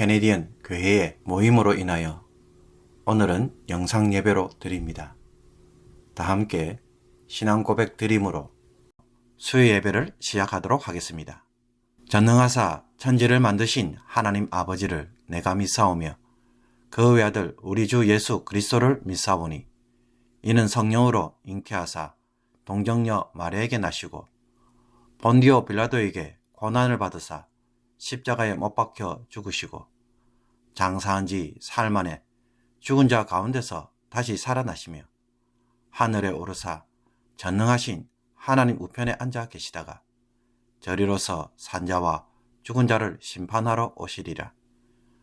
캐네디언 교회의 모임으로 인하여 오늘은 영상 예배로 드립니다. 다 함께 신앙 고백 드림으로 수요 예배를 시작하도록 하겠습니다. 전능하사 천지를 만드신 하나님 아버지를 내가 믿사오며 그 외아들 우리 주 예수 그리스도를 믿사오니 이는 성령으로 잉태하사 동정녀 마리아에게 나시고 본디오 빌라도에게 고난을 받으사 십자가에 못 박혀 죽으시고 장사한 지 사흘 만에 죽은 자 가운데서 다시 살아나시며 하늘에 오르사 전능하신 하나님 우편에 앉아 계시다가 저리로서 산자와 죽은 자를 심판하러 오시리라.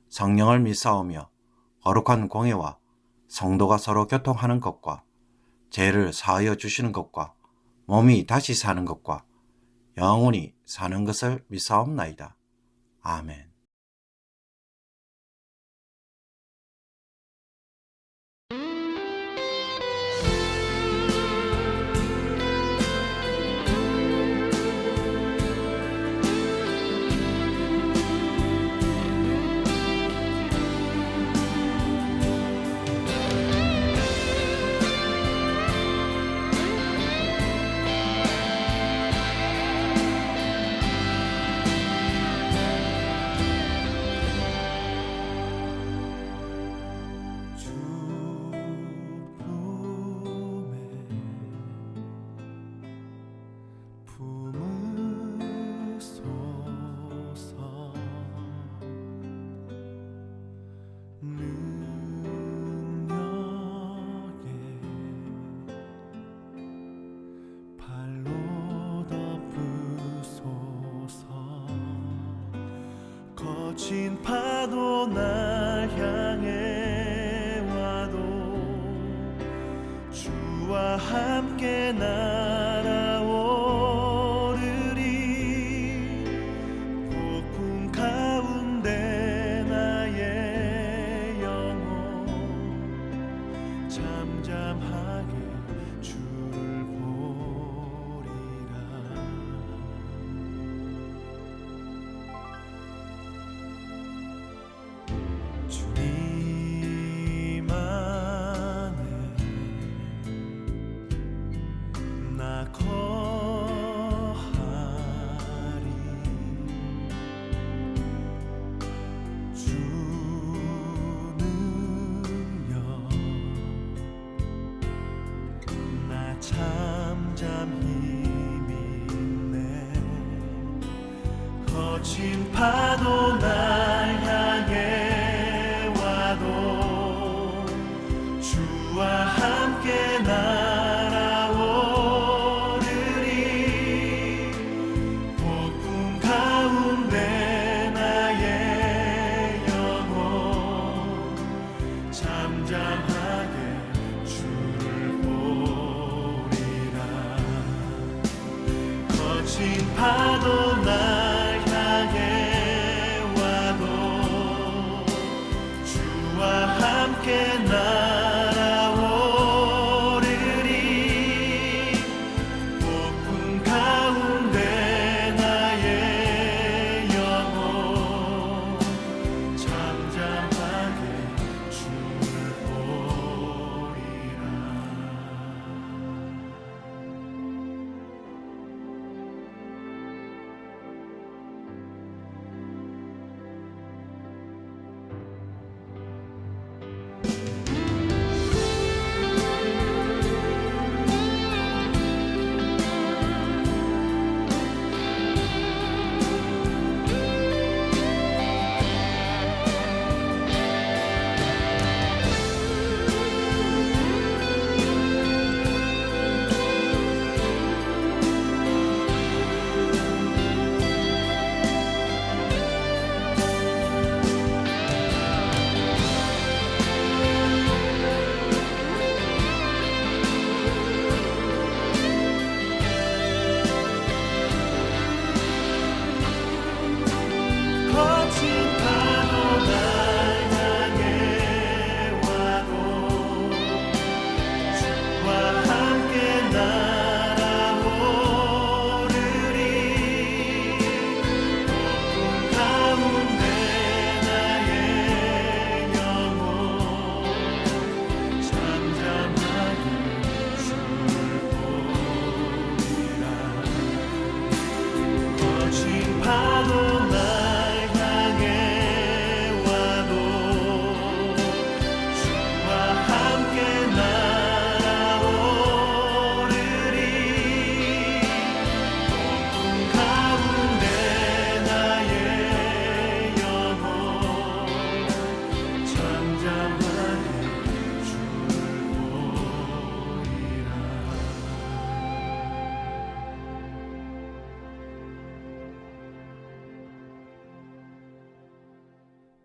성령을 믿사오며 거룩한 공예와 성도가 서로 교통하는 것과 죄를 사하여 주시는 것과 몸이 다시 사는 것과 영원히 사는 것을 믿사옵나이다. 아멘. 거친 파도 날 향해 와도 주와 함께 날아오르리. 폭풍 가운데 나의 영혼 잠잠하게 주를 보리라. 주님 안에 나 거하리. 주 능력 나 잠잠히 믿네. 거친 파도 날 향해 와도 주와 함께 날아오르리. 폭풍 가운데 나의 영혼 잠잠하게 주를 보리라. 거친 파도 날 향해 와도 주와 함께 날아오르리. 폭풍 가운데 나의 영혼 잠잠하게 주를 보리라. 파도 날 향해 와도 주와 함께 날아오르리. 폭풍 가운데 나의 영혼 잠잠하게 줄 보이라.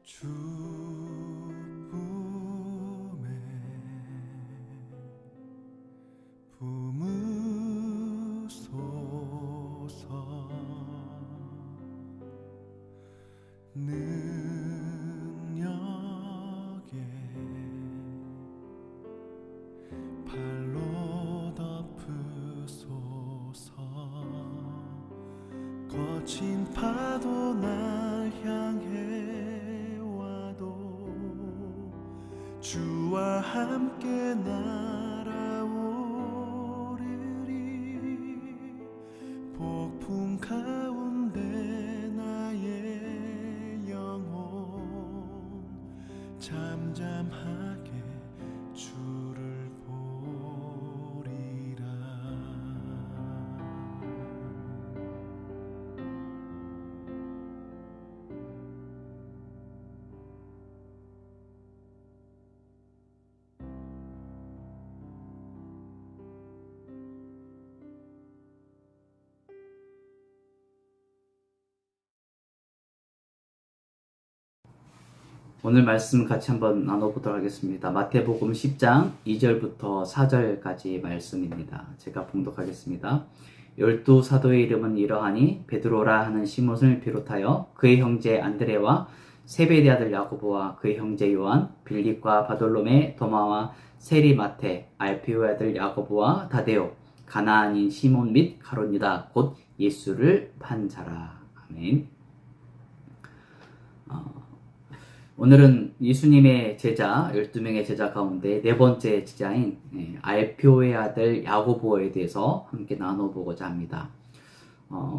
주쁨에 품으소서. 능력에 발로 덮으소서. 거친 파도 날 향해 와도 주와 함께 날아오르리. 폭풍 가운데 나의 영혼 잠잠하게 주를 보리라. 오늘 말씀 같이 한번 나눠보도록 하겠습니다. 마태복음 10장 2절부터 4절까지 말씀입니다. 제가 봉독하겠습니다. 12 사도의 이름은 이러하니 베드로라 하는 시몬을 비롯하여 그의 형제 안드레와 세베대 아들 야고보와 그의 형제 요한, 빌립과 바돌로메, 도마와 세리마테, 알피오의 아들 야고보와 다데오, 가나안인 시몬 및 가롯유다 곧 예수를 판 자라. 아멘. 오늘은 예수님의 제자 12명의 제자 가운데 네 번째 제자인 알피오의 아들 야고보에 대해서 함께 나눠보고자 합니다.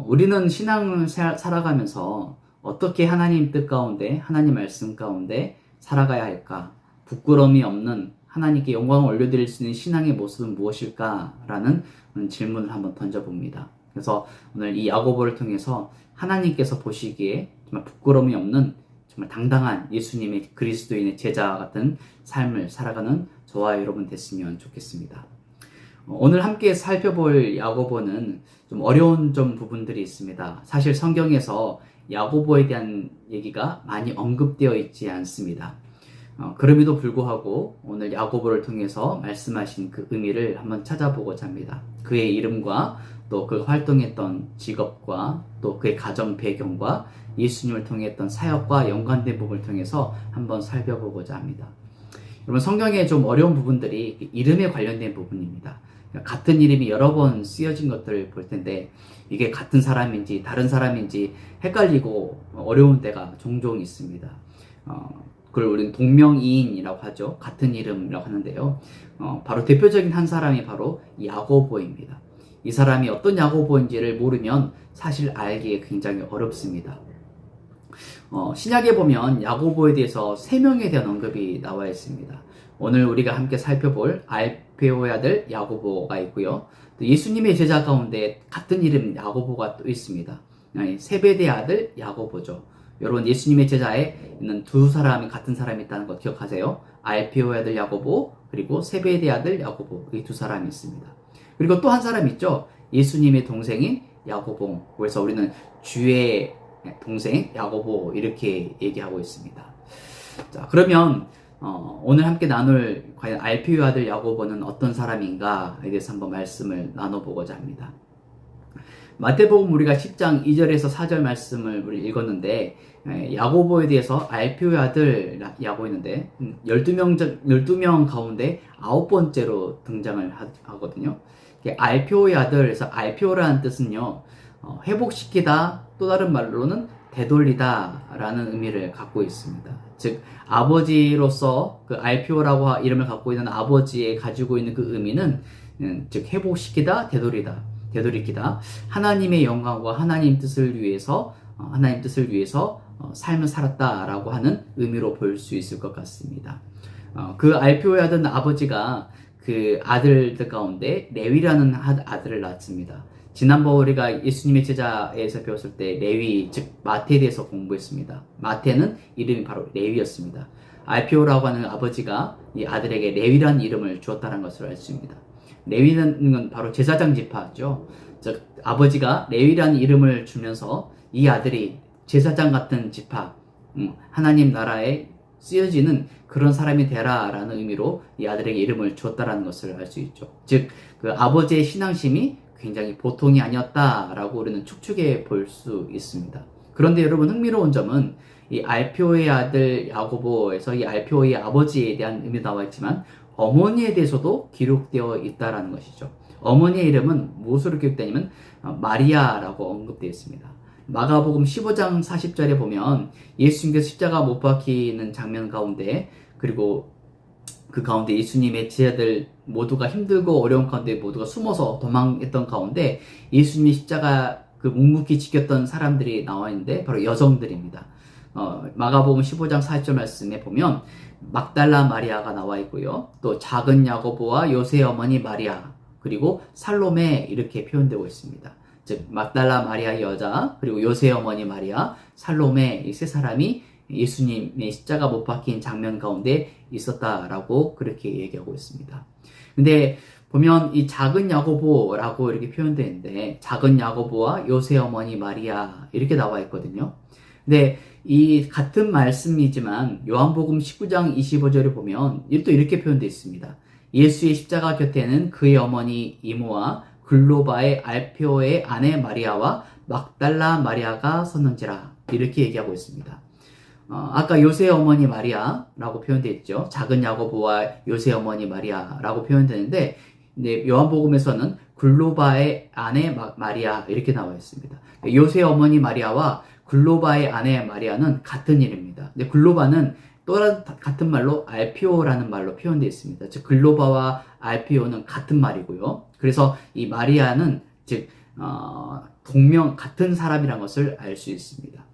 우리는 신앙을 살아가면서 어떻게 하나님 뜻 가운데, 하나님 말씀 가운데 살아가야 할까? 부끄러움이 없는 하나님께 영광을 올려드릴 수 있는 신앙의 모습은 무엇일까라는 질문을 한번 던져봅니다. 그래서 오늘 이 야고보를 통해서 하나님께서 보시기에 정말 부끄러움이 없는 정말 당당한 예수님의 그리스도인의 제자 같은 삶을 살아가는 저와 여러분 됐으면 좋겠습니다. 오늘 함께 살펴볼 야고보는 좀 어려운 부분들이 있습니다. 사실 성경에서 야고보에 대한 얘기가 많이 언급되어 있지 않습니다. 그럼에도 불구하고 오늘 야고보를 통해서 말씀하신 그 의미를 한번 찾아보고자 합니다. 그의 이름과 또 그 활동했던 직업과 또 그의 가정 배경과 예수님을 통해 했던 사역과 연관된 부분을 통해서 한번 살펴보고자 합니다. 여러분, 성경에 좀 어려운 부분들이 이름에 관련된 부분입니다. 같은 이름이 여러 번 쓰여진 것들을 볼 텐데 이게 같은 사람인지 다른 사람인지 헷갈리고 어려운 때가 종종 있습니다. 그걸 우리는 동명이인이라고 하죠. 같은 이름이라고 하는데요. 바로 대표적인 한 사람이 바로 야고보입니다. 이 사람이 어떤 야고보인지를 모르면 사실 알기에 굉장히 어렵습니다. 신약에 보면 야고보에 대해서 3명에 대한 언급이 나와 있습니다. 오늘 우리가 함께 살펴볼 알페오의 아들 야고보가 있고요. 또 예수님의 제자 가운데 같은 이름 야고보가 또 있습니다. 세베대 아들 야고보죠. 여러분, 예수님의 제자에 있는 두 사람이 같은 사람이 있다는 거 기억하세요. 알페오의 아들 야고보 그리고 세베대 아들 야고보, 이 두 사람이 있습니다. 그리고 또 한 사람 있죠. 예수님의 동생인 야고보. 그래서 우리는 주의 동생 야고보 이렇게 얘기하고 있습니다. 자, 그러면 오늘 함께 나눌 과연 알피오의 아들 야고보는 어떤 사람인가에 대해서 한번 말씀을 나눠보고자 합니다. 마태복음 우리가 10장 2절에서 4절 말씀을 우리 읽었는데 야고보에 대해서 알피오의 아들 라고 했는데 12명 가운데 9번째로 등장을 하거든요. 알피오의 아들에서 알피오라는 뜻은요, 회복시키다, 또 다른 말로는 되돌리다 라는 의미를 갖고 있습니다. 즉 아버지로서 그 알피오라고 이름을 갖고 있는 아버지에 가지고 있는 그 의미는 즉 회복시키다, 되돌리다, 하나님의 영광과 하나님 뜻을 위해서 하나님 뜻을 위해서 삶을 살았다라고 하는 의미로 볼 수 있을 것 같습니다. 그 알피오의 아들 아버지가 그 아들들 가운데 레위라는 아들을 낳습니다. 지난번 우리가 예수님의 제자에서 배웠을 때 레위, 즉 마태에 대해서 공부했습니다. 마태는 이름이 바로 레위였습니다. 알피오라고 하는 아버지가 이 아들에게 레위라는 이름을 주었다는 것을 알 수 있습니다. 레위는 건 바로 제사장 지파죠. 즉 아버지가 레위라는 이름을 주면서 이 아들이 제사장 같은 지파, 하나님 나라에 쓰여지는 그런 사람이 되라라는 의미로 이 아들에게 이름을 주었다라는 것을 알 수 있죠. 즉 그 아버지의 신앙심이 굉장히 보통이 아니었다라고 우리는 축축해 볼 수 있습니다. 그런데 여러분 흥미로운 점은 이 알피오의 아들 야고보에서 이 알피오의 아버지에 대한 의미 나와 있지만 어머니에 대해서도 기록되어 있다라는 것이죠. 어머니의 이름은 무엇으로 기록되냐면 마리아라고 언급되어 있습니다. 마가복음 15장 40절에 보면 예수님께서 십자가 못 박히는 장면 가운데 그리고 그 가운데 예수님의 제자들 모두가 힘들고 어려운 가운데 모두가 숨어서 도망했던 가운데 예수님이 십자가 그 묵묵히 지켰던 사람들이 나와 있는데 바로 여성들입니다. 마가복음 15장 40절 말씀에 보면 막달라 마리아가 나와 있고요. 또 작은 야고보와 요새 어머니 마리아 그리고 살로메 이렇게 표현되고 있습니다. 즉 막달라 마리아 여자 그리고 요새 어머니 마리아 살로메 이 세 사람이 예수님의 십자가 못 박힌 장면 가운데 있었다라고 그렇게 얘기하고 있습니다. 근데 보면 이 작은 야고보라고 이렇게 표현되는데 작은 야고보와 요새 어머니 마리아 이렇게 나와 있거든요. 근데 이 같은 말씀이지만 요한복음 19장 25절에 보면 또 이렇게 표현되어 있습니다. 예수의 십자가 곁에는 그의 어머니 이모와 글로바의 알피오의 아내 마리아와 막달라 마리아가 섰는지라 이렇게 얘기하고 있습니다. 아까 요새 어머니 마리아라고 표현되어 있죠. 작은 야고보와 요새 어머니 마리아라고 표현되는데 요한복음에서는 글로바의 아내 마리아 이렇게 나와 있습니다. 요새 어머니 마리아와 글로바의 아내 마리아는 같은 이름입니다. 근데 글로바는 또 같은 말로 알피오라는 말로 표현되어 있습니다. 즉 글로바와 알피오는 같은 말이고요. 그래서 이 마리아는 즉 동명 같은 사람이라는 것을 알 수 있습니다.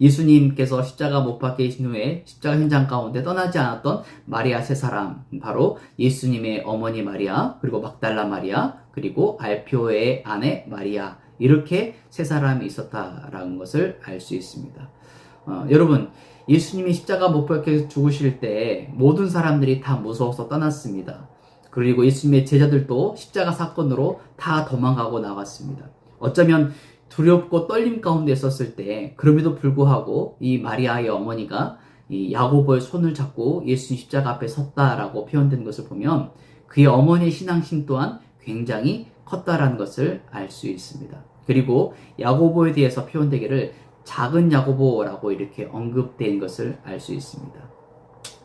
예수님께서 십자가 못 박히신 후에 십자가 현장 가운데 떠나지 않았던 마리아 세 사람 바로 예수님의 어머니 마리아 그리고 막달라 마리아 그리고 알피오의 아내 마리아 이렇게 세 사람이 있었다라는 것을 알 수 있습니다. 여러분 예수님이 십자가 못 박혀 죽으실 때 모든 사람들이 다 무서워서 떠났습니다. 그리고 예수님의 제자들도 십자가 사건으로 다 도망가고 나갔습니다. 어쩌면 두렵고 떨림 가운데 있었을 때 그럼에도 불구하고 이 마리아의 어머니가 이 야고보의 손을 잡고 예수님 십자가 앞에 섰다라고 표현된 것을 보면 그의 어머니의 신앙심 또한 굉장히 컸다라는 것을 알 수 있습니다. 그리고 야고보에 대해서 표현되기를 작은 야고보라고 이렇게 언급된 것을 알 수 있습니다.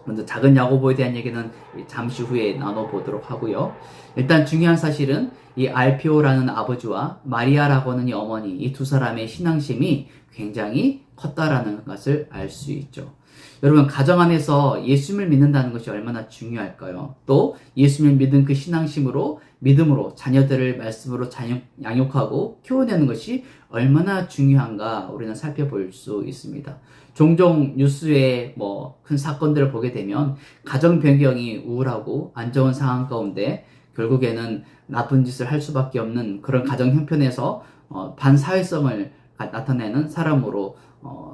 먼저 작은 야고보에 대한 얘기는 잠시 후에 나눠보도록 하고요. 일단 중요한 사실은 이 알피오라는 아버지와 마리아라고 하는 이 어머니 이 두 사람의 신앙심이 굉장히 컸다라는 것을 알 수 있죠. 여러분 가정 안에서 예수님을 믿는다는 것이 얼마나 중요할까요? 또 예수님을 믿은 그 신앙심으로 믿음으로 자녀들을 말씀으로 양육하고 키워내는 것이 얼마나 중요한가 우리는 살펴볼 수 있습니다. 종종 뉴스에 큰 사건들을 보게 되면 가정 배경이 우울하고 안 좋은 상황 가운데 결국에는 나쁜 짓을 할 수밖에 없는 그런 가정 형편에서 반사회성을 나타내는 사람으로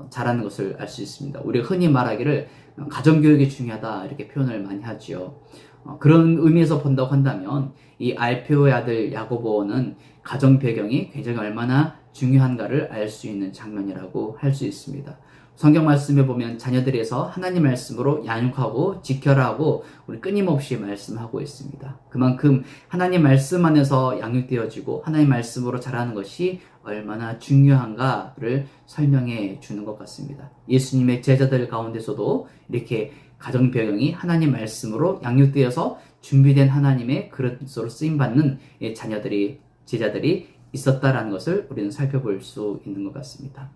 자라는 것을 알 수 있습니다. 우리가 흔히 말하기를 가정교육이 중요하다 이렇게 표현을 많이 하지요. 그런 의미에서 본다고 한다면 이 알피오의 아들 야고보는 가정 배경이 굉장히 얼마나 중요한가를 알 수 있는 장면이라고 할 수 있습니다. 성경 말씀에 보면 자녀들에서 하나님 말씀으로 양육하고 지켜라 하고 우리 끊임없이 말씀하고 있습니다. 그만큼 하나님 말씀 안에서 양육되어지고 하나님 말씀으로 자라는 것이 얼마나 중요한가를 설명해 주는 것 같습니다. 예수님의 제자들 가운데서도 이렇게 가정 배경이 하나님 말씀으로 양육되어서 준비된 하나님의 그릇으로 쓰임받는 제자들이 있었다라는 것을 우리는 살펴볼 수 있는 것 같습니다.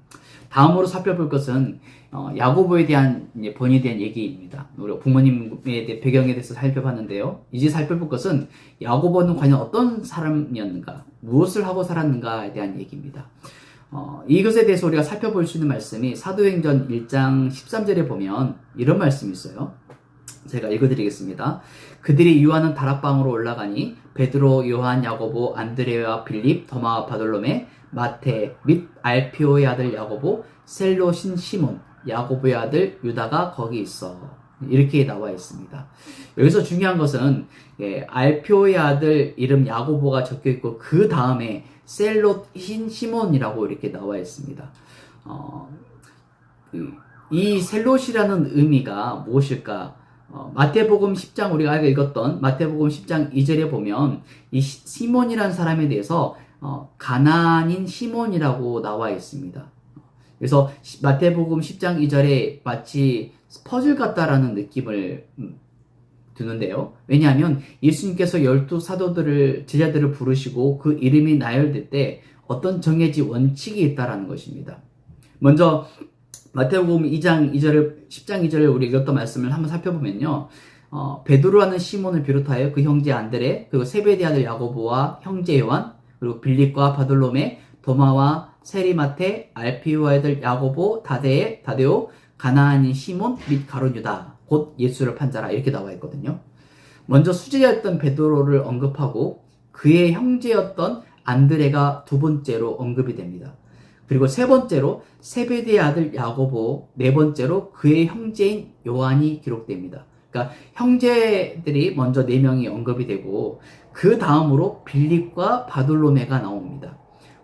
다음으로 살펴볼 것은 야고보에 대한 본에 대한 얘기입니다. 우리 부모님의 배경에 대해서 살펴봤는데요. 이제 살펴볼 것은 야고보는 과연 어떤 사람이었는가, 무엇을 하고 살았는가에 대한 얘기입니다. 이것에 대해서 우리가 살펴볼 수 있는 말씀이 사도행전 1장 13절에 보면 이런 말씀이 있어요. 제가 읽어드리겠습니다. 그들이 유하는 다락방으로 올라가니 베드로, 요한, 야고보, 안드레와 빌립, 도마와 바돌로메, 마테 및 알피오의 아들 야고보, 셀롯인 시몬, 야고보의 아들 유다가 거기 있어. 이렇게 나와 있습니다. 여기서 중요한 것은 알피오의 아들 이름 야고보가 적혀 있고 그 다음에 셀롯인 시몬이라고 이렇게 나와 있습니다. 이 셀롯이라는 의미가 무엇일까? 마태복음 10장 우리가 아까 읽었던 마태복음 10장 2절에 보면 이 시몬이라는 사람에 대해서 가나안인 시몬이라고 나와 있습니다. 그래서 마태복음 10장 2절에 마치 퍼즐 같다라는 느낌을 드는데요. 왜냐하면 예수님께서 12사도들을 제자들을 부르시고 그 이름이 나열될 때 어떤 정해진 원칙이 있다라는 것입니다. 먼저 마태복음 2장 2절을 10장 2절을 우리 읽었던 말씀을 한번 살펴보면요. 베드로라는 시몬을 비롯하여 그 형제 안드레, 그리고 세베대 아들 야고보와 형제 요한, 그리고 빌립과 바돌로메, 도마와 세리마테, 알피오의 아들 야고보, 다데오, 가나안인 시몬 및 가룟 유다, 곧 예수를 판자라 이렇게 나와 있거든요. 먼저 수제자였던 베드로를 언급하고 그의 형제였던 안드레가 두 번째로 언급이 됩니다. 그리고 세 번째로 세베대의 아들 야고보, 네 번째로 그의 형제인 요한이 기록됩니다. 그러니까 형제들이 먼저 네 명이 언급이 되고 그 다음으로 빌립과 바돌로메가 나옵니다.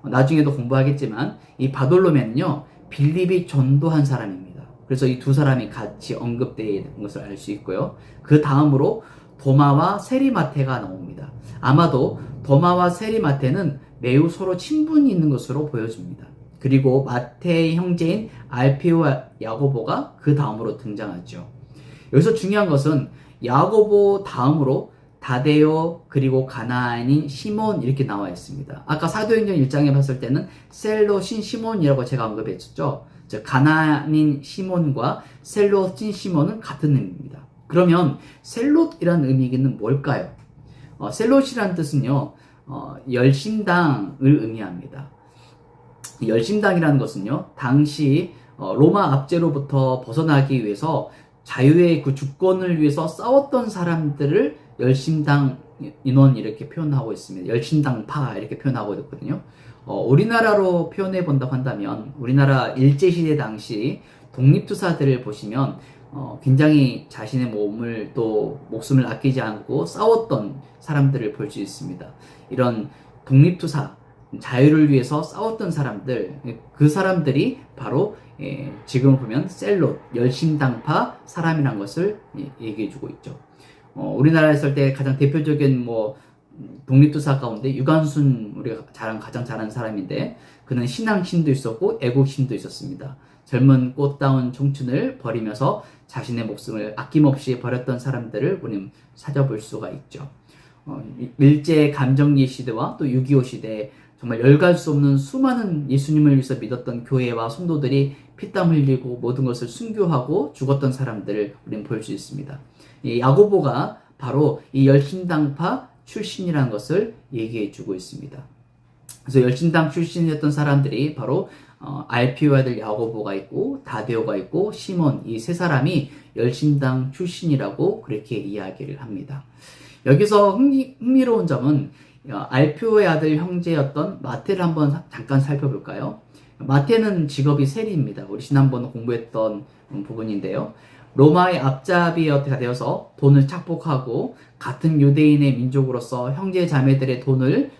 나중에도 공부하겠지만 이 바돌로메는요 빌립이 전도한 사람입니다. 그래서 이 두 사람이 같이 언급되는 것을 알 수 있고요. 그 다음으로 도마와 세리마테가 나옵니다. 아마도 도마와 세리마테는 매우 서로 친분이 있는 것으로 보여집니다. 그리고 마태의 형제인 알피오와 야고보가 그 다음으로 등장하죠. 여기서 중요한 것은 야고보 다음으로 다데오 그리고 가나안인 시몬 이렇게 나와 있습니다. 아까 사도행전 1장에 봤을 때는 셀롯인 시몬이라고 제가 언급했었죠. 즉 가나안인 시몬과 셀롯인 시몬은 같은 의미입니다. 그러면 셀롯이라는 의미는 뭘까요? 셀롯이라는 뜻은요 열심당을 의미합니다. 열심당이라는 것은요 당시 로마 압제로부터 벗어나기 위해서 자유의 그 주권을 위해서 싸웠던 사람들을 열심당 인원 이렇게 표현하고 있습니다. 열심당파 이렇게 표현하고 있거든요. 우리나라로 표현해 본다고 한다면 우리나라 일제시대 당시 독립투사들을 보시면 굉장히 자신의 몸을 또 목숨을 아끼지 않고 싸웠던 사람들을 볼 수 있습니다. 이런 독립투사, 자유를 위해서 싸웠던 사람들, 그 사람들이 바로 지금 보면 셀롯, 열심당파 사람이란 것을 얘기해주고 있죠. 우리나라에 있을 때 가장 대표적인 독립투사 가운데 유관순 우리가 가장 잘하는 사람인데 그는 신앙심도 있었고 애국심도 있었습니다. 젊은 꽃다운 청춘을 버리면서 자신의 목숨을 아낌없이 버렸던 사람들을 우리는 찾아볼 수가 있죠. 일제 감정기 시대와 또 6.25 시대에 정말 열갈 수 없는 수많은 예수님을 위해서 믿었던 교회와 성도들이 피땀 흘리고 모든 것을 순교하고 죽었던 사람들을 우리는 볼 수 있습니다. 이 야고보가 바로 이 열심당파 출신이라는 것을 얘기해 주고 있습니다. 그래서 열심당 출신이었던 사람들이 바로 알피오의 아들 야고보가 있고 다데오가 있고 시몬 이 세 사람이 열심당 출신이라고 그렇게 이야기를 합니다. 여기서 흥미로운 점은 알피오의 아들 형제였던 마테를 한번 잠깐 살펴볼까요? 마테는 직업이 세리입니다. 우리 지난번 공부했던 부분인데요. 로마의 앞잡이가 되어서 돈을 착복하고 같은 유대인의 민족으로서 형제 자매들의 돈을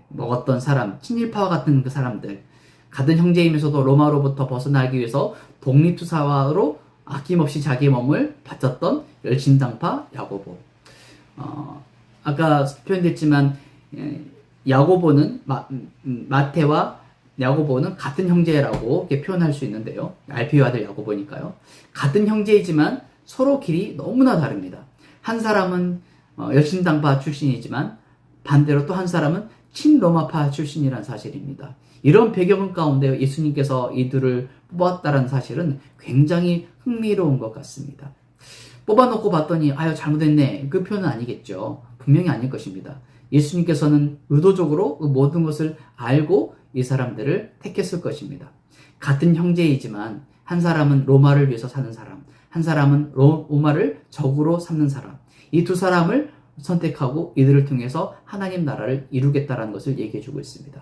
먹었던 사람, 친일파와 같은 그 사람들, 같은 형제이면서도 로마로부터 벗어나기 위해서 독립투사로 아낌없이 자기 몸을 바쳤던 열심당파 야고보. 아까 표현됐지만 야고보는 마테와 야고보는 같은 형제라고 이렇게 표현할 수 있는데요. 알피오 아들 야고보니까요. 같은 형제이지만 서로 길이 너무나 다릅니다. 한 사람은 열심당파 출신이지만 반대로 또 한 사람은 친로마파 출신이라는 사실입니다. 이런 배경 가운데 예수님께서 이들을 뽑았다는 사실은 굉장히 흥미로운 것 같습니다. 뽑아놓고 봤더니 아유 잘못했네 그 표현은 아니겠죠. 분명히 아닐 것입니다. 예수님께서는 의도적으로 그 모든 것을 알고 이 사람들을 택했을 것입니다. 같은 형제이지만 한 사람은 로마를 위해서 사는 사람, 한 사람은 로마를 적으로 삼는 사람, 이 두 사람을 선택하고 이들을 통해서 하나님 나라를 이루겠다라는 것을 얘기해주고 있습니다.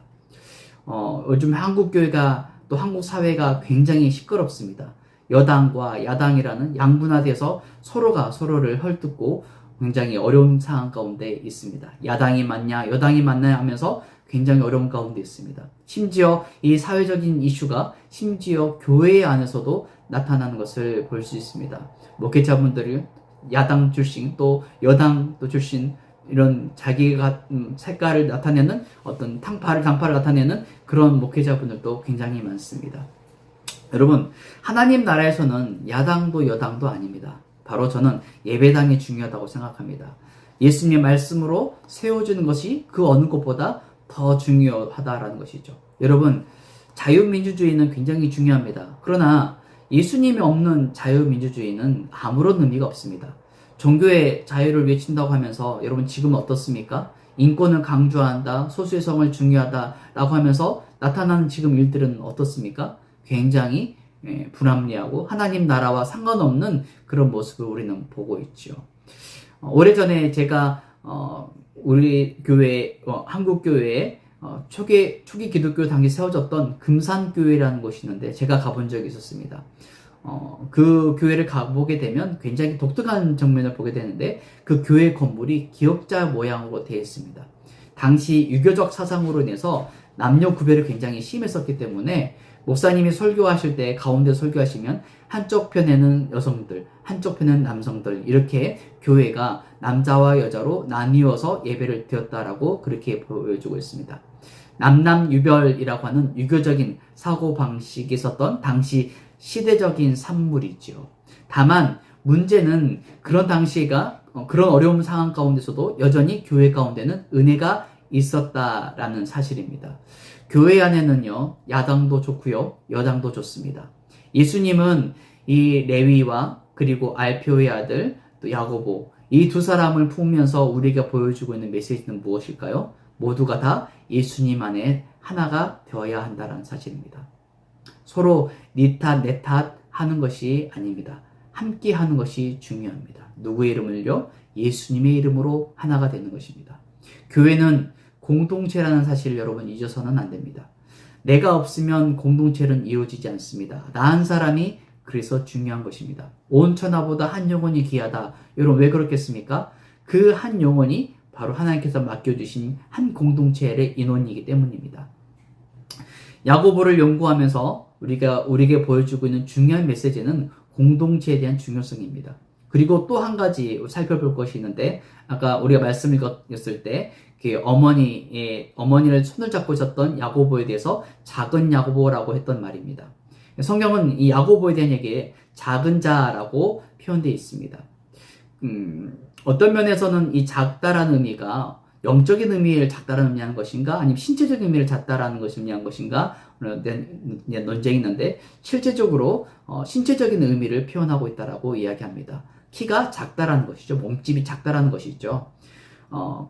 요즘 한국 교회가 또 한국 사회가 굉장히 시끄럽습니다. 여당과 야당이라는 양분화돼서 서로가 서로를 헐뜯고 굉장히 어려운 상황 가운데 있습니다. 야당이 맞냐 여당이 맞냐 하면서 굉장히 어려운 가운데 있습니다. 심지어 이 사회적인 이슈가 심지어 교회 안에서도 나타나는 것을 볼 수 있습니다. 목회자분들이 야당 출신 또 여당 또 출신 이런 자기가 색깔을 나타내는 어떤 당파를 나타내는 그런 목회자분들도 굉장히 많습니다. 여러분, 하나님 나라에서는 야당도 여당도 아닙니다. 바로 저는 예배당이 중요하다고 생각합니다. 예수님의 말씀으로 세워주는 것이 그 어느 것보다 더 중요하다라는 것이죠. 여러분, 자유민주주의는 굉장히 중요합니다. 그러나 예수님이 없는 자유민주주의는 아무런 의미가 없습니다. 종교의 자유를 외친다고 하면서 여러분 지금 어떻습니까? 인권을 강조한다, 소수의 성을 중요하다라고 하면서 나타나는 지금 일들은 어떻습니까? 굉장히 불합리하고 하나님 나라와 상관없는 그런 모습을 우리는 보고 있죠. 오래전에 제가 우리 교회, 한국 교회에 초기 기독교 당시 세워졌던 금산교회라는 곳이 있는데 제가 가본 적이 있었습니다. 그 교회를 가보게 되면 굉장히 독특한 정면을 보게 되는데 그 교회 건물이 기역자 모양으로 되어 있습니다. 당시 유교적 사상으로 인해서 남녀 구별이 굉장히 심했었기 때문에 목사님이 설교하실 때 가운데 설교하시면 한쪽 편에는 여성들, 한쪽 편에는 남성들 이렇게 교회가 남자와 여자로 나뉘어서 예배를 드렸다라고 그렇게 보여주고 있습니다. 남남유별이라고 하는 유교적인 사고방식이 있었던 당시 시대적인 산물이죠. 다만 문제는 그런 당시가 그런 어려운 상황 가운데서도 여전히 교회 가운데는 은혜가 있었다라는 사실입니다. 교회 안에는요, 야당도 좋고요, 여당도 좋습니다. 예수님은 이 레위와 그리고 알페오의 아들 또 야고보 이 두 사람을 품으면서 우리가 보여주고 있는 메시지는 무엇일까요? 모두가 다 예수님 안에 하나가 되어야 한다는 사실입니다. 서로 네 탓, 내 탓 하는 것이 아닙니다. 함께 하는 것이 중요합니다. 누구의 이름을요? 예수님의 이름으로 하나가 되는 것입니다. 교회는 공동체라는 사실을 여러분 잊어서는 안 됩니다. 내가 없으면 공동체는 이루어지지 않습니다. 나 한 사람이 그래서 중요한 것입니다. 온 천하보다 한 영혼이 귀하다. 여러분 왜 그렇겠습니까? 그 한 영혼이 바로 하나님께서 맡겨주신 한 공동체의 인원이기 때문입니다. 야고보를 연구하면서 우리에게 보여주고 있는 중요한 메시지는 공동체에 대한 중요성입니다. 그리고 또 한 가지 살펴볼 것이 있는데 아까 우리가 말씀을 읽었을 때 그 어머니를 손을 잡고 있었던 야고보에 대해서 작은 야고보라고 했던 말입니다. 성경은 이 야고보에 대한 얘기에 작은 자라고 표현되어 있습니다. 어떤 면에서는 이 작다라는 의미가 영적인 의미를 작다라는 의미하는 것인가 아니면 신체적인 의미를 작다라는 것을 의미한 것인가 논쟁이 있는데 실제적으로 신체적인 의미를 표현하고 있다라고 이야기합니다. 키가 작다라는 것이죠. 몸집이 작다라는 것이죠.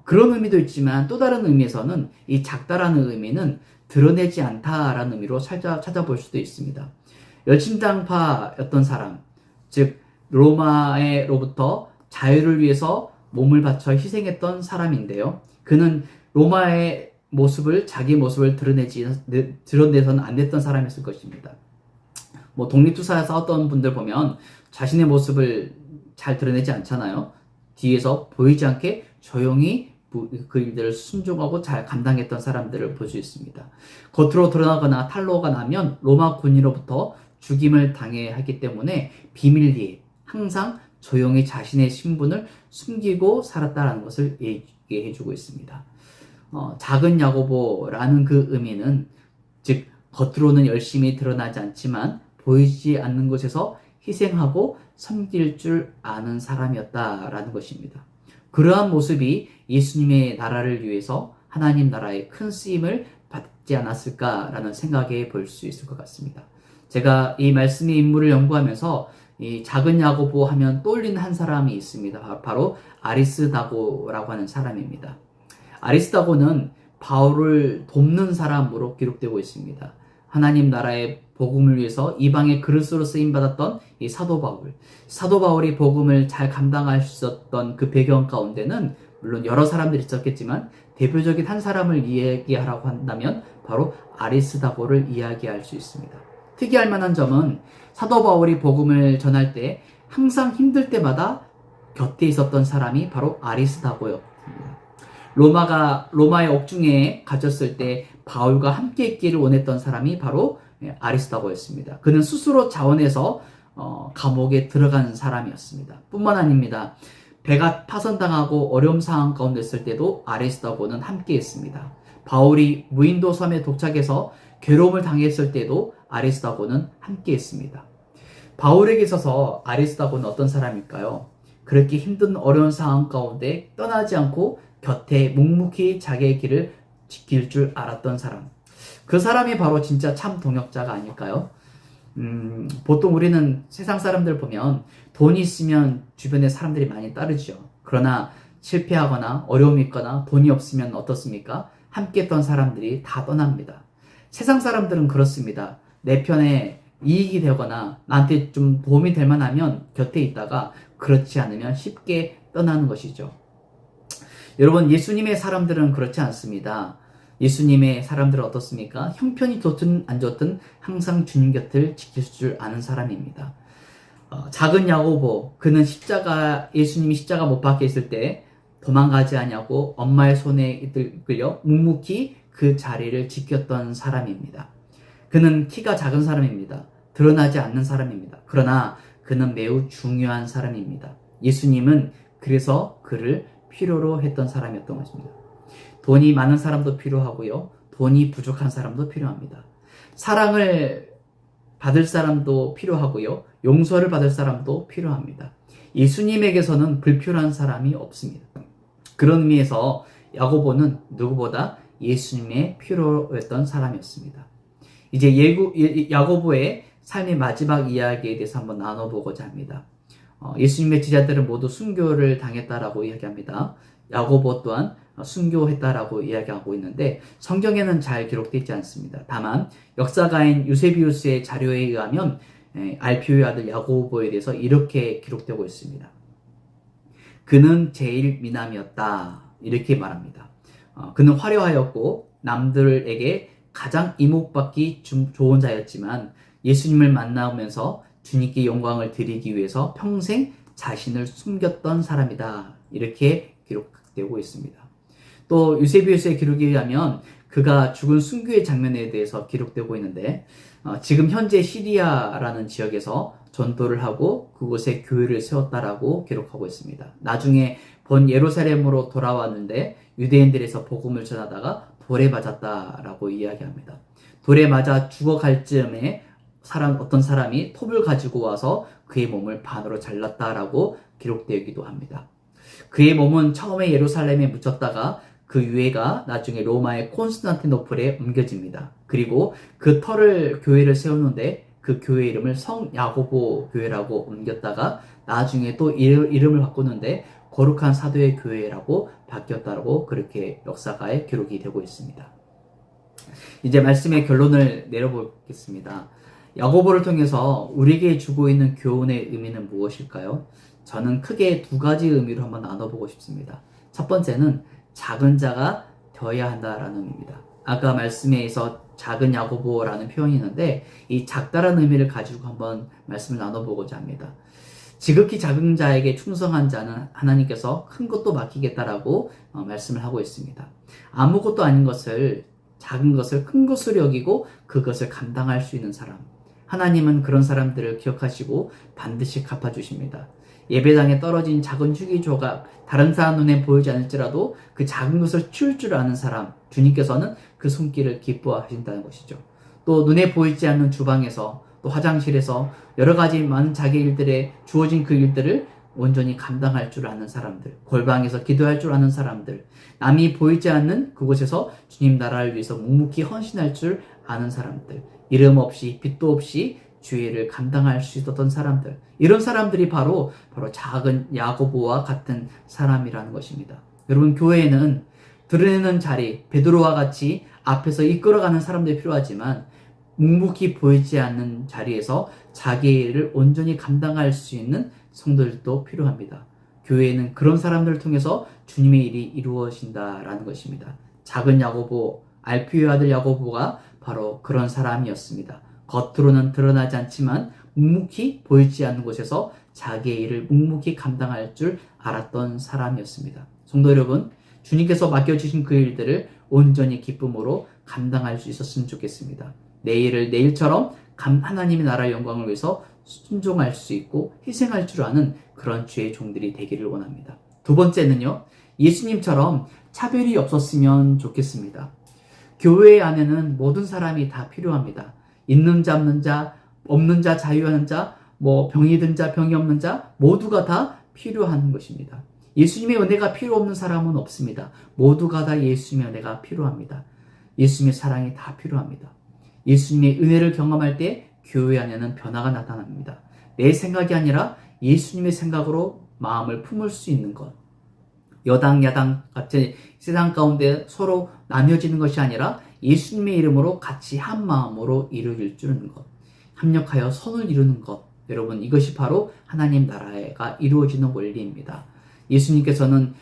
그런 의미도 있지만 또 다른 의미에서는 이 작다라는 의미는 드러내지 않다라는 의미로 찾아볼 수도 있습니다. 열심당파였던 사람, 즉 로마로부터 자유를 위해서 몸을 바쳐 희생했던 사람인데요. 그는 로마의 모습을 자기 모습을 드러내서는 안 됐던 사람이었을 것입니다. 독립투사에 싸웠던 분들 보면 자신의 모습을 잘 드러내지 않잖아요. 뒤에서 보이지 않게 조용히 그 일들을 순종하고 잘 감당했던 사람들을 볼 수 있습니다. 겉으로 드러나거나 탈로가 나면 로마 군인으로부터 죽임을 당해야 하기 때문에 비밀리에 항상 조용히 자신의 신분을 숨기고 살았다는 것을 얘기해주고 있습니다. 작은 야고보라는 그 의미는 즉 겉으로는 열심히 드러나지 않지만 보이지 않는 곳에서 희생하고 섬길 줄 아는 사람이었다라는 것입니다. 그러한 모습이 예수님의 나라를 위해서 하나님 나라의 큰 쓰임을 받지 않았을까라는 생각에 볼 수 있을 것 같습니다. 제가 이 말씀의 인물을 연구하면서 이 작은 야고보 하면 떠올리는 한 사람이 있습니다. 바로 아리스다고라고 하는 사람입니다. 아리스다고는 바울을 돕는 사람으로 기록되고 있습니다. 하나님 나라의 복음을 위해서 이방의 그릇으로 쓰임받았던 이 사도 바울. 사도 바울이 복음을 잘 감당할 수 있었던 그 배경 가운데는 물론 여러 사람들이 있었겠지만 대표적인 한 사람을 이야기하라고 한다면 바로 아리스다고를 이야기할 수 있습니다. 특이할 만한 점은 사도 바울이 복음을 전할 때 항상 힘들 때마다 곁에 있었던 사람이 바로 아리스다고였습니다. 로마의 옥중에 갇혔을 때 바울과 함께 있기를 원했던 사람이 바로 아리스다고였습니다. 그는 스스로 자원해서 감옥에 들어간 사람이었습니다. 뿐만 아닙니다. 배가 파손당하고 어려움 상황 가운데 있을 때도 아리스다고는 함께 있습니다. 바울이 무인도 섬에 도착해서 괴로움을 당했을 때도 아리스다고는 함께 있습니다. 바울에게 있어서 아리스다고는 어떤 사람일까요? 그렇게 힘든 어려운 상황 가운데 떠나지 않고 곁에 묵묵히 자기의 길을 지킬 줄 알았던 사람. 그 사람이 바로 진짜 참 동역자가 아닐까요? 보통 우리는 세상 사람들 보면 돈이 있으면 주변에 사람들이 많이 따르죠. 그러나 실패하거나 어려움이 있거나 돈이 없으면 어떻습니까? 함께 했던 사람들이 다 떠납니다. 세상 사람들은 그렇습니다. 내 편에 이익이 되거나 나한테 좀 도움이 될 만하면 곁에 있다가 그렇지 않으면 쉽게 떠나는 것이죠. 여러분, 예수님의 사람들은 그렇지 않습니다. 예수님의 사람들은 어떻습니까? 형편이 좋든 안 좋든 항상 주님 곁을 지킬 줄 아는 사람입니다. 작은 야고보, 그는 예수님이 십자가 못 박혀 있을 때 도망가지 않냐고 엄마의 손에 이끌려 묵묵히 그 자리를 지켰던 사람입니다. 그는 키가 작은 사람입니다. 드러나지 않는 사람입니다. 그러나 그는 매우 중요한 사람입니다. 예수님은 그래서 그를 필요로 했던 사람이었던 것입니다. 돈이 많은 사람도 필요하고요. 돈이 부족한 사람도 필요합니다. 사랑을 받을 사람도 필요하고요. 용서를 받을 사람도 필요합니다. 예수님에게서는 불필요한 사람이 없습니다. 그런 의미에서 야고보는 누구보다 예수님의 필요했던 사람이었습니다. 이제 야고보의 삶의 마지막 이야기에 대해서 한번 나눠보고자 합니다. 예수님의 제자들은 모두 순교를 당했다라고 이야기합니다. 야고보 또한 순교했다라고 이야기하고 있는데 성경에는 잘 기록되어 있지 않습니다. 다만 역사가인 유세비우스의 자료에 의하면 알피오의 아들 야고보에 대해서 이렇게 기록되고 있습니다. 그는 제일 미남이었다, 이렇게 말합니다. 그는 화려하였고 남들에게 가장 이목받기 좋은 자였지만 예수님을 만나면서 주님께 영광을 드리기 위해서 평생 자신을 숨겼던 사람이다, 이렇게 기록되고 있습니다. 또 유세비우스의 기록에 의하면 그가 죽은 순교의 장면에 대해서 기록되고 있는데 지금 현재 시리아라는 지역에서 전도를 하고 그곳에 교회를 세웠다라고 기록하고 있습니다. 나중에 본 예루살렘으로 돌아왔는데 유대인들에서 복음을 전하다가 돌에 맞았다라고 이야기합니다. 돌에 맞아 죽어갈 즈음에 어떤 사람이 톱을 가지고 와서 그의 몸을 반으로 잘랐다라고 기록되기도 합니다. 그의 몸은 처음에 예루살렘에 묻혔다가 그 유해가 나중에 로마의 콘스탄티노플에 옮겨집니다. 그리고 그 교회를 세우는데 그 교회 이름을 성 야고보 교회라고 옮겼다가 나중에 또 이름을 바꾸는데 거룩한 사도의 교회라고 바뀌었다고 그렇게 역사가에 기록이 되고 있습니다. 이제 말씀의 결론을 내려보겠습니다. 야고보를 통해서 우리에게 주고 있는 교훈의 의미는 무엇일까요? 저는 크게 두 가지 의미로 한번 나눠보고 싶습니다. 첫 번째는 작은 자가 되어야 한다라는 의미입니다. 아까 말씀에서 작은 야고보라는 표현이 있는데 이 작다라는 의미를 가지고 한번 말씀을 나눠보고자 합니다. 지극히 작은 자에게 충성한 자는 하나님께서 큰 것도 맡기겠다라고 말씀을 하고 있습니다. 아무것도 아닌 것을, 작은 것을 큰 것으로 여기고 그것을 감당할 수 있는 사람, 하나님은 그런 사람들을 기억하시고 반드시 갚아주십니다. 예배당에 떨어진 작은 휴지 조각, 다른 사람 눈에 보이지 않을지라도 그 작은 것을 치울 줄 아는 사람, 주님께서는 그 손길을 기뻐하신다는 것이죠. 또 눈에 보이지 않는 주방에서, 또 화장실에서 여러 가지 많은 자기 일들에 주어진 그 일들을 온전히 감당할 줄 아는 사람들, 골방에서 기도할 줄 아는 사람들, 남이 보이지 않는 그곳에서 주님 나라를 위해서 묵묵히 헌신할 줄 아는 사람들, 이름 없이 빛도 없이 주의를 감당할 수 있었던 사람들, 이런 사람들이 바로 작은 야고보와 같은 사람이라는 것입니다. 여러분, 교회에는 드러내는 자리, 베드로와 같이 앞에서 이끌어가는 사람들이 필요하지만 묵묵히 보이지 않는 자리에서 자기의 일을 온전히 감당할 수 있는 성도들도 필요합니다. 교회에는 그런 사람들을 통해서 주님의 일이 이루어진다라는 것입니다. 작은 야고보, 알피오의 아들 야고보가 바로 그런 사람이었습니다. 겉으로는 드러나지 않지만 묵묵히 보이지 않는 곳에서 자기의 일을 묵묵히 감당할 줄 알았던 사람이었습니다. 성도 여러분, 주님께서 맡겨주신 그 일들을 온전히 기쁨으로 감당할 수 있었으면 좋겠습니다. 내 일을 내 일처럼 하나님의 나라의 영광을 위해서 순종할 수 있고 희생할 줄 아는 그런 주의 종들이 되기를 원합니다. 두 번째는요, 예수님처럼 차별이 없었으면 좋겠습니다. 교회 안에는 모든 사람이 다 필요합니다. 있는 자, 없는 자, 없는 자, 자유하는 자, 병이 든 자, 병이 없는 자, 모두가 다 필요한 것입니다. 예수님의 은혜가 필요 없는 사람은 없습니다. 모두가 다 예수님의 은혜가 필요합니다. 예수님의 사랑이 다 필요합니다. 예수님의 은혜를 경험할 때 교회 안에는 변화가 나타납니다. 내 생각이 아니라 예수님의 생각으로 마음을 품을 수 있는 것. 여당, 야당 같이 세상 가운데 서로 나뉘어지는 것이 아니라 예수님의 이름으로 같이 한 마음으로 이루어질 줄은 것. 협력하여 선을 이루는 것. 여러분, 이것이 바로 하나님 나라가 이루어지는 원리입니다. 예수님께서는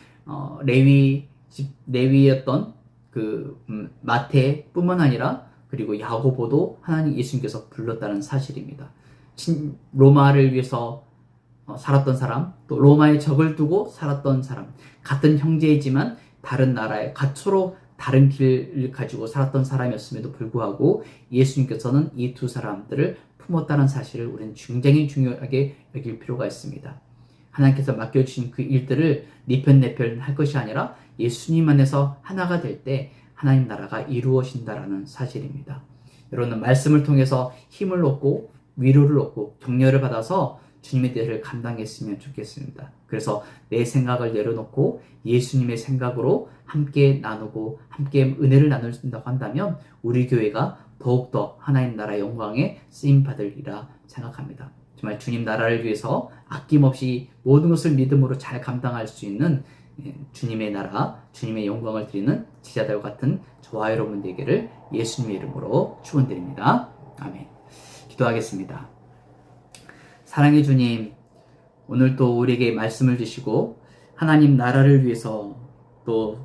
레위였던 마태뿐만 아니라 그리고 야고보도 하나님 예수님께서 불렀다는 사실입니다. 로마를 위해서 살았던 사람, 또 로마의 적을 두고 살았던 사람, 같은 형제이지만 다른 나라에 서로 다른 길을 가지고 살았던 사람이었음에도 불구하고 예수님께서는 이 두 사람들을 품었다는 사실을 우리는 굉장히 중요하게 여길 필요가 있습니다. 하나님께서 맡겨주신 그 일들을 네 편 내 편 할 것이 아니라 예수님 안에서 하나가 될 때 하나님 나라가 이루어진다라는 사실입니다. 여러분은 말씀을 통해서 힘을 얻고 위로를 얻고 격려를 받아서 주님의 뜻을 감당했으면 좋겠습니다. 그래서 내 생각을 내려놓고 예수님의 생각으로 함께 나누고 함께 은혜를 나눈다고 한다면 우리 교회가 더욱더 하나님 나라의 영광에 쓰임받으리라 생각합니다. 정말 주님 나라를 위해서 아낌없이 모든 것을 믿음으로 잘 감당할 수 있는 주님의 나라, 주님의 영광을 드리는 제자들과 같은 저와 여러분 되기를 예수님의 이름으로 축원드립니다. 아멘. 기도하겠습니다. 사랑의 주님, 오늘 또 우리에게 말씀을 주시고 하나님 나라를 위해서 또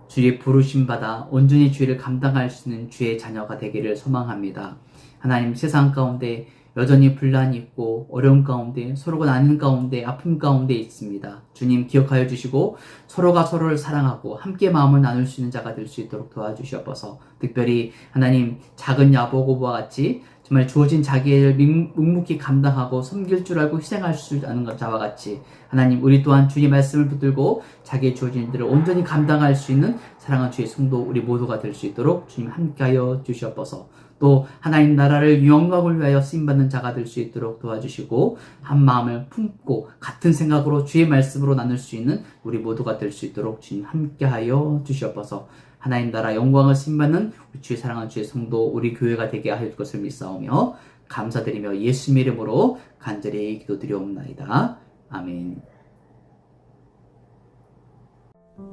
주의 부르심 받아 온전히 주의를 감당할 수 있는 주의 자녀가 되기를 소망합니다. 하나님, 세상 가운데 여전히 분란이 있고 어려움 가운데 서로가 나뉘는 가운데 아픔 가운데 있습니다. 주님, 기억하여 주시고 서로가 서로를 사랑하고 함께 마음을 나눌 수 있는 자가 될 수 있도록 도와주시옵소서. 특별히 하나님, 작은 야고보와 같이 정말 주어진 자기를 묵묵히 감당하고 섬길 줄 알고 희생할 줄 아는 자와 같이 하나님, 우리 또한 주의 말씀을 붙들고 자기의 주어진 일들을 온전히 감당할 수 있는 사랑하는 주의 성도 우리 모두가 될 수 있도록 주님 함께하여 주시옵소서. 또 하나님 나라를 영광을 위하여 쓰임받는 자가 될 수 있도록 도와주시고 한 마음을 품고 같은 생각으로 주의 말씀으로 나눌 수 있는 우리 모두가 될 수 있도록 주님 함께하여 주시옵소서. 하나님 나라 영광을 쓰임받는 주의 사랑하는 주의 성도 우리 교회가 되게 하실 것을 믿사오며 감사드리며 예수님의 이름으로 간절히 기도드리옵나이다. 아멘.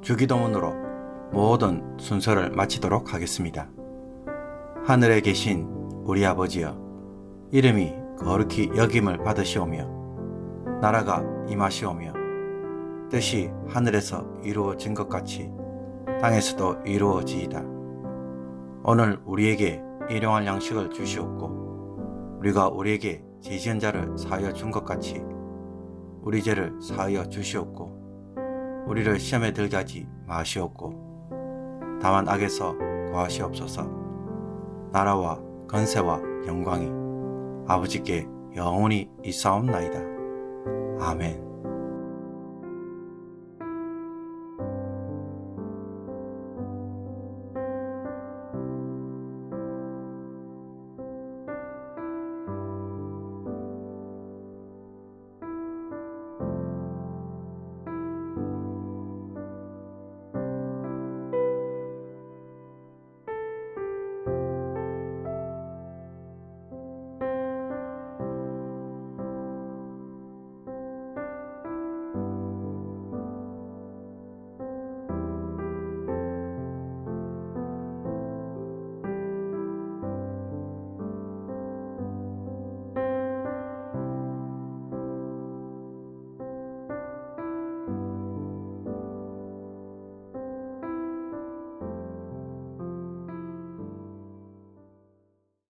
주기도문으로 모든 순서를 마치도록 하겠습니다. 하늘에 계신 우리 아버지여, 이름이 거룩히 여김을 받으시오며 나라가 임하시오며 뜻이 하늘에서 이루어진 것 같이 땅에서도 이루어지이다. 오늘 우리에게 일용할 양식을 주시옵고 우리가 우리에게 죄 지은 자를 사하여 준 것 같이 우리 죄를 사하여 주시옵고 우리를 시험에 들게 하지 마시옵고 다만 악에서 구하시옵소서. 나라와 건세와 영광이 아버지께 영원히 있사옵나이다. 아멘.